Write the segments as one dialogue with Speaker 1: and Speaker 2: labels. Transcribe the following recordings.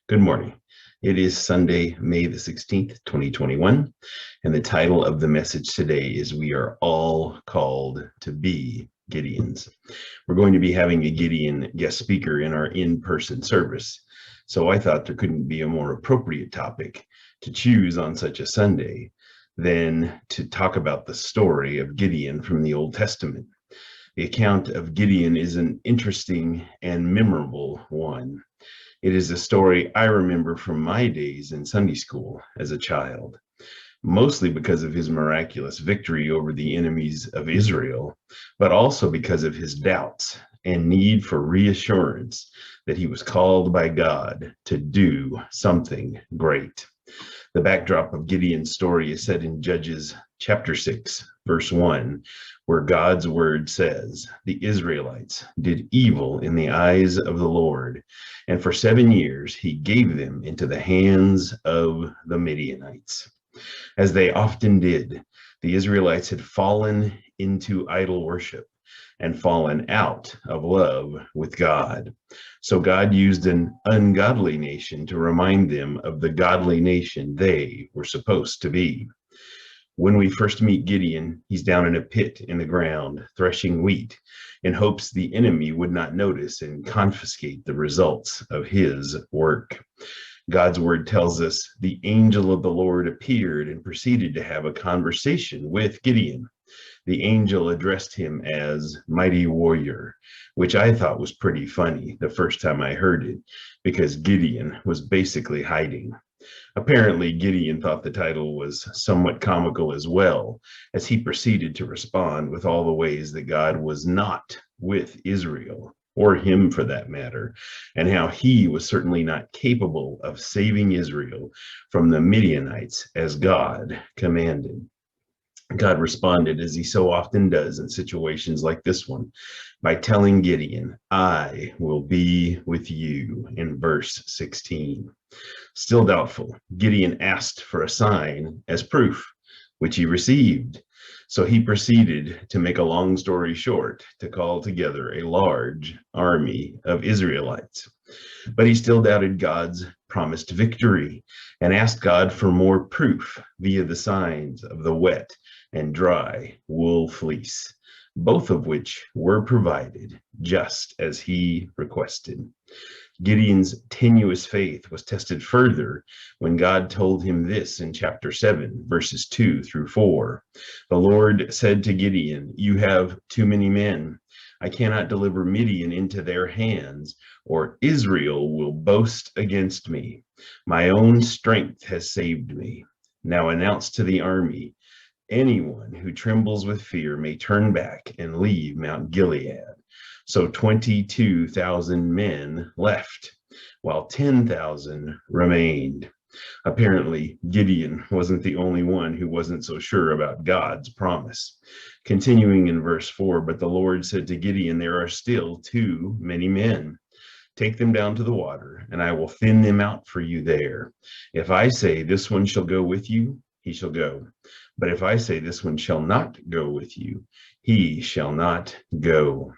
Speaker 1: Good morning. It is Sunday, May the 16th, 2021, and the title of the message today is We Are All Called to Be Gideons. We're going to be having a Gideon guest speaker in our in-person service, so I thought there couldn't be a more appropriate topic to choose on such a Sunday than to talk about the story of Gideon from the Old Testament. The account of Gideon is an interesting and memorable one. It is a story I remember from my days in Sunday school as a child, mostly because of his miraculous victory over the enemies of Israel, but also because of his doubts and need for reassurance that he was called by God to do something great. The backdrop of Gideon's story is set in Judges chapter 6, verse 1, where God's word says, "The Israelites did evil in the eyes of the Lord, and for 7 years he gave them into the hands of the Midianites." As they often did, the Israelites had fallen into idol worship and fallen out of love with God. So God used an ungodly nation to remind them of the godly nation they were supposed to be. When we first meet Gideon, he's down in a pit in the ground, threshing wheat, in hopes the enemy would not notice and confiscate the results of his work. God's word tells us the angel of the Lord appeared and proceeded to have a conversation with Gideon. The angel addressed him as mighty warrior, which I thought was pretty funny the first time I heard it, because Gideon was basically hiding. Apparently, Gideon thought the title was somewhat comical as well, as he proceeded to respond with all the ways that God was not with Israel, or him for that matter, and how he was certainly not capable of saving Israel from the Midianites as God commanded. God responded, as he so often does in situations like this one, by telling Gideon, "I will be with you," in verse 16. Still doubtful, Gideon asked for a sign as proof, which he received. So he proceeded, to make a long story short, to call together a large army of Israelites. But he still doubted God's promised victory and asked God for more proof via the signs of the wet and dry wool fleece, both of which were provided just as he requested. Gideon's tenuous faith was tested further when God told him this in chapter 7, verses 2 through 4. The Lord said to Gideon, "You have too many men. I cannot deliver Midian into their hands, or Israel will boast against me. My own strength has saved me. Now announce to the army, anyone who trembles with fear may turn back and leave Mount Gilead." So 22,000 men left, while 10,000 remained. Apparently, Gideon wasn't the only one who wasn't so sure about God's promise. Continuing in verse 4, "But the Lord said to Gideon, there are still too many men. Take them down to the water, and I will thin them out for you there. If I say, this one shall go with you, he shall go. But if I say, this one shall not go with you, he shall not go."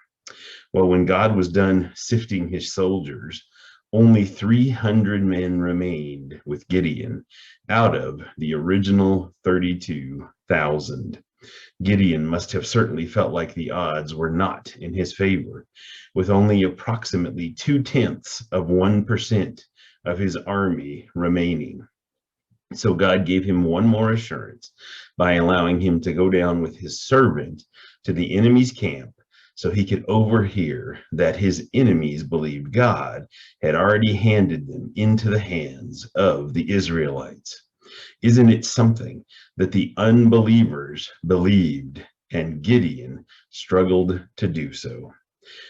Speaker 1: Well, when God was done sifting his soldiers, only 300 men remained with Gideon out of the original 32,000. Gideon must have certainly felt like the odds were not in his favor, with only approximately 0.2% of his army remaining. So God gave him one more assurance by allowing him to go down with his servant to the enemy's camp, so he could overhear that his enemies believed God had already handed them into the hands of the Israelites. Isn't it something that the unbelievers believed and Gideon struggled to do so?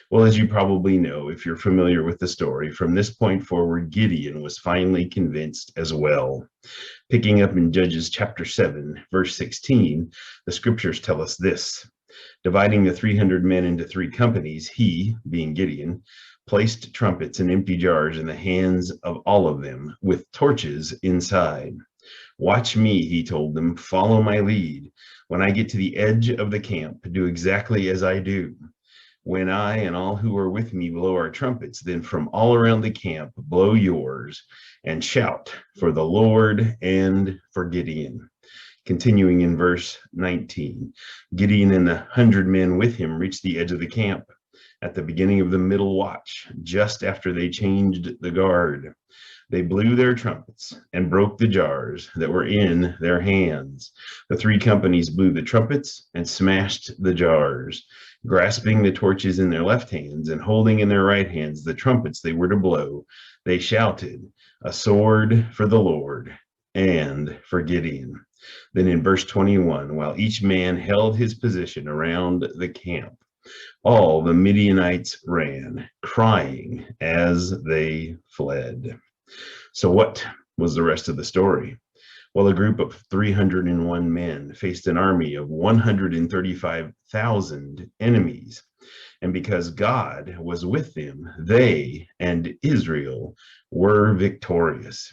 Speaker 1: Well, as you probably know, if you're familiar with the story, from this point forward, Gideon was finally convinced as well. Picking up in Judges chapter 7, verse 16, the scriptures tell us this: "Dividing the 300 men into 3 companies, he," being Gideon, "placed trumpets and empty jars in the hands of all of them, with torches inside. 'Watch me,' he told them, 'follow my lead. When I get to the edge of the camp, do exactly as I do. When I and all who are with me blow our trumpets, then from all around the camp blow yours and shout for the Lord and for Gideon. Continuing in verse 19, Gideon and the 100 men with him reached the edge of the camp at the beginning of the middle watch, just after they changed the guard. They blew their trumpets and broke the jars that were in their hands. The three companies blew the trumpets and smashed the jars. Grasping the torches in their left hands and holding in their right hands the trumpets they were to blow, they shouted, "A sword for the Lord and for Gideon." Then in verse 21, while each man held his position around the camp, all the Midianites ran, crying as they fled. So what was the rest of the story? Well, a group of 301 men faced an army of 135,000 enemies. And because God was with them, they and Israel were victorious.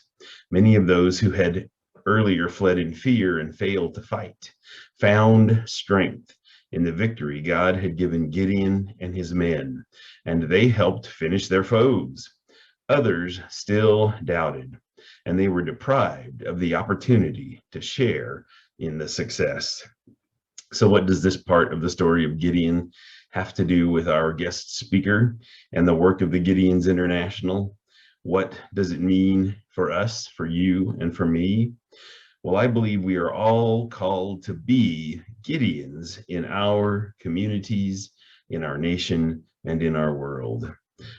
Speaker 1: Many of those who had earlier fled in fear and failed to fight found strength in the victory God had given Gideon and his men, and they helped finish their foes. Others still doubted, and they were deprived of the opportunity to share in the success. So what does this part of the story of Gideon have to do with our guest speaker and the work of the Gideons International? What does it mean for us, for you, and for me? Well, I believe we are all called to be Gideons in our communities, in our nation, and in our world.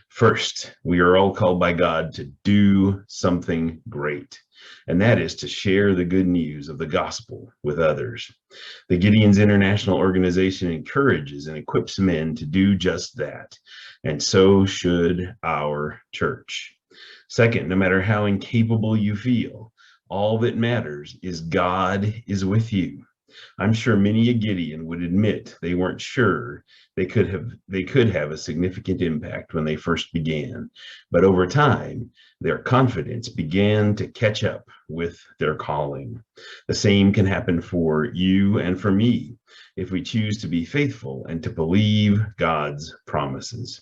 Speaker 1: First, we are all called by God to do something great, and that is to share the good news of the gospel with others. The Gideons International Organization encourages and equips men to do just that, and so should our church. Second, no matter how incapable you feel, all that matters is God is with you. I'm sure many a Gideon would admit they weren't sure they could have a significant impact when they first began, but over time, their confidence began to catch up with their calling. The same can happen for you and for me if we choose to be faithful and to believe God's promises.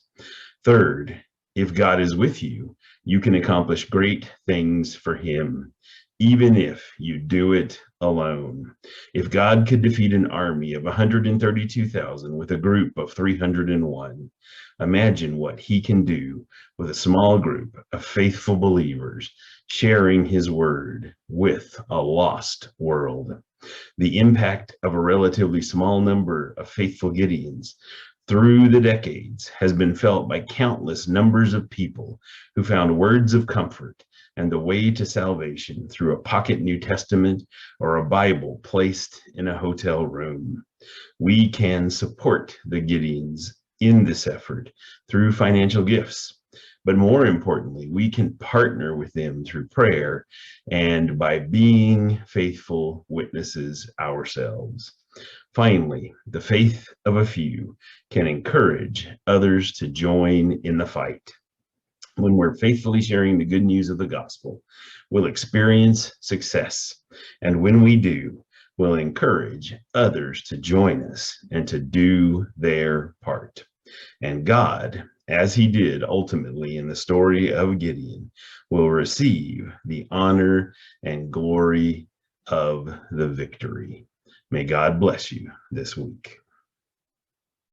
Speaker 1: Third, if God is with you, you can accomplish great things for him, even if you do it alone. If God could defeat an army of 132,000 with a group of 301, imagine what he can do with a small group of faithful believers sharing his word with a lost world. The impact of a relatively small number of faithful Gideons through the decades has been felt by countless numbers of people who found words of comfort and the way to salvation through a pocket New Testament or a Bible placed in a hotel room. We can support the Gideons in this effort through financial gifts, but more importantly, we can partner with them through prayer and by being faithful witnesses ourselves. Finally, the faith of a few can encourage others to join in the fight. When we're faithfully sharing the good news of the gospel, we'll experience success. And when we do, we'll encourage others to join us and to do their part. And God, as he did ultimately in the story of Gideon, will receive the honor and glory of the victory. May God bless you this week.